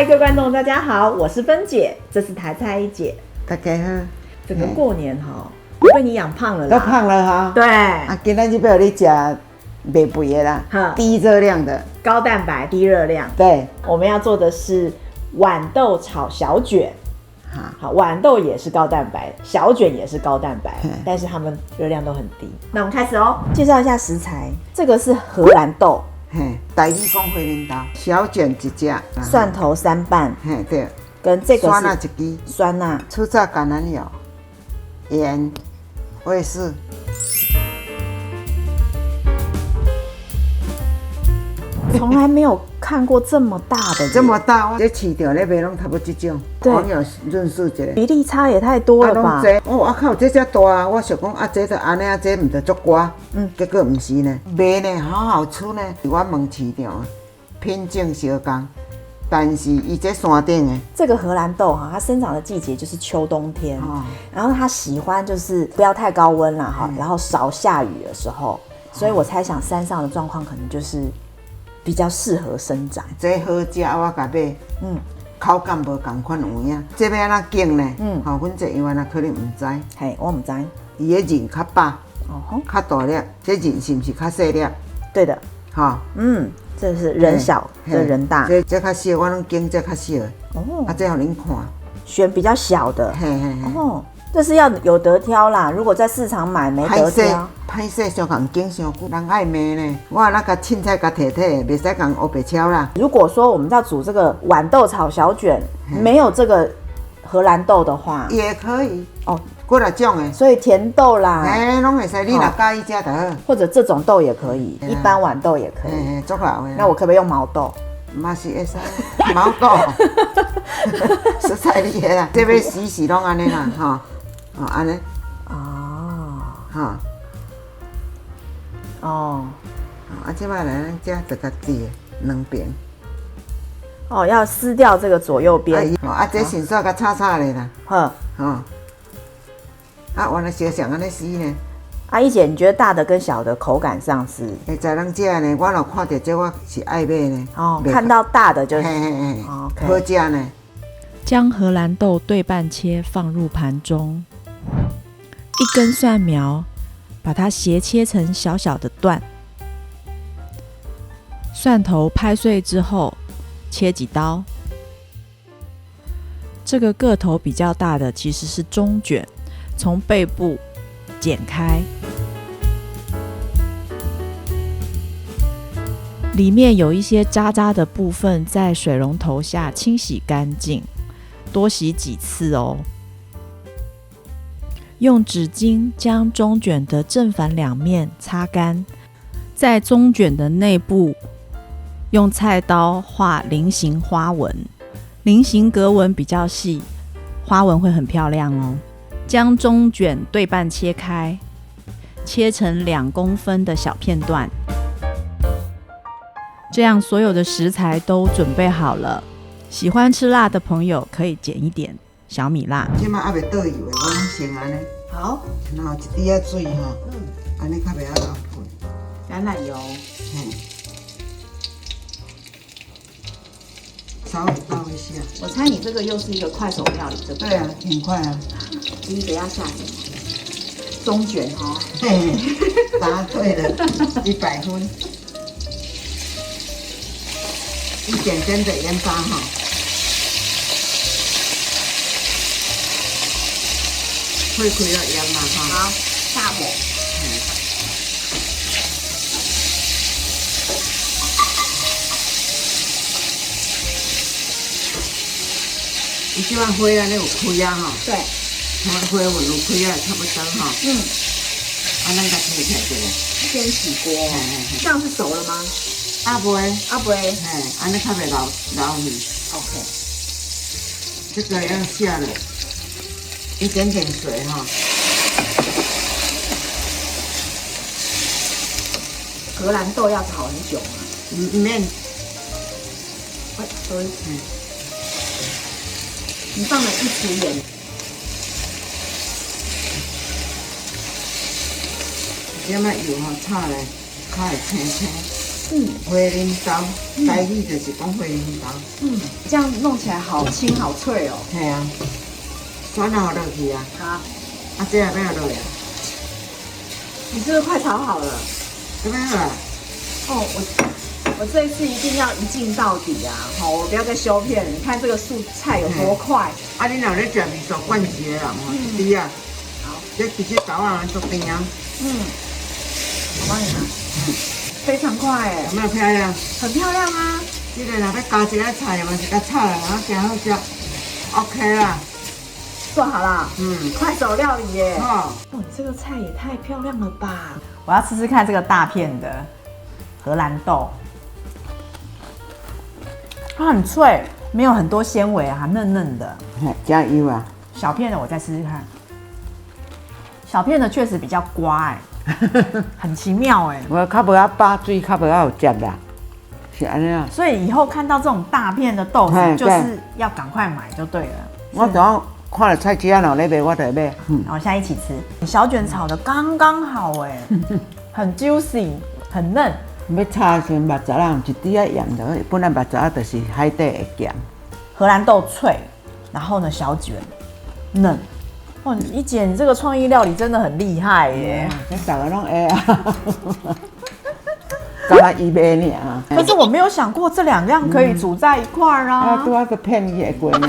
嗨，各位观众，大家好，我是芬姐，这是台菜一姐。大家好。整个过年我被你养胖了啦，都胖了哈。对。今天就要你吃袂肥的啦，低热量的，高蛋白、低热量。对，我们要做的是豌豆炒小卷。好，豌豆也是高蛋白，小卷也是高蛋白，但是它们热量都很低。那我们开始哦，介绍一下食材。这个是荷兰豆，台语讲花莲豆，小卷一只，蒜头3瓣，对，跟这个是酸辣一支，酸辣，初榨橄榄油，盐，味素。从来没有看过这么大的，这么大，这市场咧卖拢差不多这种，网友论述一下，比例差也太多了吧？我靠，这只大啊！我想讲啊，这就安尼啊，这唔得足瓜，结果唔是呢，卖呢好吃呢。我问市场，品种相同，但是伊这山顶的这个荷兰豆它生长的季节就是秋冬天，然后它喜欢就是不要太高温啦然后少下雨的时候，所以我猜想山上的状况可能就是比较适合生长。这好食，我甲买，口感无同款有影。这要安怎拣呢？阮这因为可能唔知，我唔知。伊的仁较饱，较大粒，这仁是唔是较细粒？对的，这是人小，这人大。这较小，我拢拣这较小的。这互恁看，选比较小的。这是要有得挑啦，如果在市场买没得挑。歹势上共拣上久，人爱骂呢。我那个凊彩甲摕摕，袂使共乌白超啦。如果说我们要煮这个豌豆炒小卷，没有这个荷兰豆的话，也可以过来种的。所以甜豆啦，拢会使，你若介意食就好。或者这种豆也可以，一般豌豆也可以。足老的。那我可不可以用毛豆？嘛是会使，毛豆。实在厉害啦，这要洗拢安尼啦，安尼。这摆来咱遮就甲切两边。要撕掉这个左右边。这先煞甲炒咧啦。原来小想安尼撕呢。阿姨姐，你觉得大的跟小的口感上是？会在人食呢，我若看到这我是爱买呢。看到大的就是。好食呢。将荷兰豆对半切放入盘中，一根蒜苗，把它斜切成小小的段。蒜头拍碎之后，切几刀。这个个头比较大的其实是中卷，从背部剪开，里面有一些渣渣的部分，在水龙头下清洗干净，多洗几次哦。用纸巾将中卷的正反两面擦干，在中卷的内部用菜刀画菱形花纹，菱形格纹比较细，花纹会很漂亮哦。将中卷对半切开，切成2公分的小片段。这样所有的食材都准备好了，喜欢吃辣的朋友可以减一点小米辣。这摆还袂倒油的，我拢先安尼。好。然后一滴仔水安尼较袂老喷。橄榄油。稍微倒一下。我猜你这个又是一个快手料理，对不对？对啊，很快啊。第一个要下什么？中卷答对了，100分。一点点的盐巴会开了盐嘛好，下火。你这碗花啊，你有开啊对。花纹有开啊，差不多咱甲切起来就。先起锅。这样是熟了吗？未，安尼较袂老去。OK。这个要下了一点点水荷兰豆要炒很久吗？免。所以你放了1匙盐。这么油炒来，较会青青。花林豆，台语就是讲花林豆。这样弄起来好轻好脆哦。系啊，蒜头落去啊，好，啊这也要落呀，你是不是快炒好了？这边好啊。哦，我这一次一定要一镜到底啊！好，我不要再修片了。你看这个素菜有多快。啊，你若咧食味素惯势的人吼，一滴啊，好，这其实豆啊做边啊，我帮你拿。非常快哎，有没有漂亮？很漂亮啊！这个若要加一个菜，嘛是甲炒了，然后加好食 ，OK 啦。做好了，快手料理耶！哦，哦，你这个菜也太漂亮了吧！我要吃吃看这个大片的荷兰豆，它很脆，没有很多纤维啊，嫩嫩的。加油啊！小片的我再试试看，小片的确实比较刮哎。很奇妙哎，我较无啊把水，较无啊有汁啦，是安尼啊。所以以后看到这种大片的豆腐，就是要赶快买就对了。我昨晚看了菜市仔有咧卖，我就会买。然后现在一起吃，小卷炒的刚刚好哎，很 juicy， 很嫩。要炒的时候，目汁啊，一滴仔盐就好。本来目汁啊，就是海底的咸。荷兰豆脆，然后呢小卷嫩。哦，一姐，你这个创意料理真的很厉害耶！这大家拢会啊，干那伊买尔。可是我没有想过这两样可以煮在一块儿啊！啊，拄啊个片伊会过呢。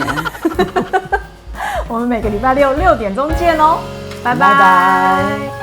我们每个礼拜六6点钟见哦，拜拜拜。